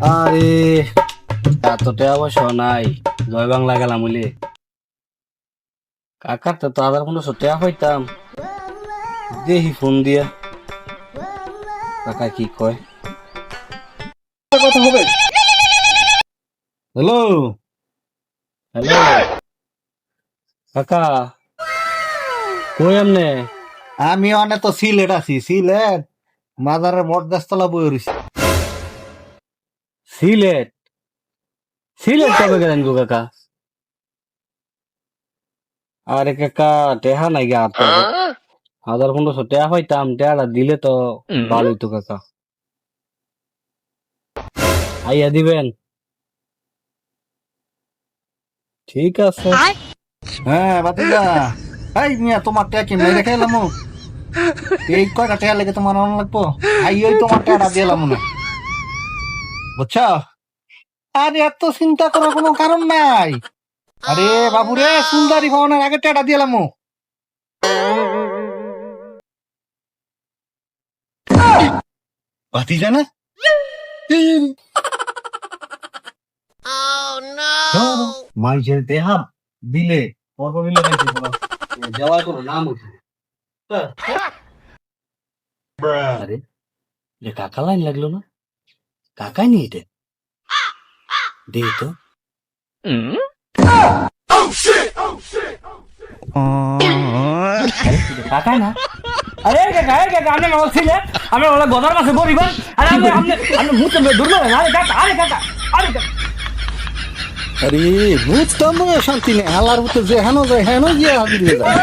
আরে এতটা অবশ্য নাই, জয় বাংলা গেলাম বলে কাকার তো 1500 টাকা পাইতাম। দেখি ফোন দিয়া কাকা কি কয়। কথা হবে। হ্যালো হ্যালো কাকা, কই আমনে? আমি অনেক তো সিলেট আছি, সিলেট মাজারের বটগাছতলা বই রইছি। সিলেট? সিলেট কবে গেলেন গো কাকা? আরে কাকা, টেহা নাই গা তো। 1500 টাকা পাইতাম, টেহাটা দিলে তো ভালোই তো কাকা। আইয়া দিবেন? ঠিক আছে। হ্যাঁ বাতিজা, এই মিয়া তোমার টাকা কি মেরে খেলাম? এই কয়টা টাকা লেগে তোমার অন লাগবো? ওই তোমার টাকাটা দিলাম না, বুঝছো? আরে এত চিন্তা করার কোনো কারণ নাই। আরে বাবু রে, সুন্দরী ভবনের আগে টাকাটা দিলাম। ভাতিজা না মাইজের দেহা দিলে পর্ব মিলে দেওয়ার কোনো নাম উঠে। আরে যে কাকা লাইন লাগলো না, কাকাই নিয়ে এটা দিই তো। কাকা না? আরে কাকা, আরে কাকা, আপনি আমার ছিলেন, আমি ওলা গদার মাসে পরিবার। আরে আপনি আপনি আপনি ভূত দুর্বল। আরে কাকা, আরে কাকা, আরে কাকা। আরে ভূত তো শান্তি নেই, হালার ভূত যে হেন যায় হেন গিয়ে হাজির হয়ে যায়।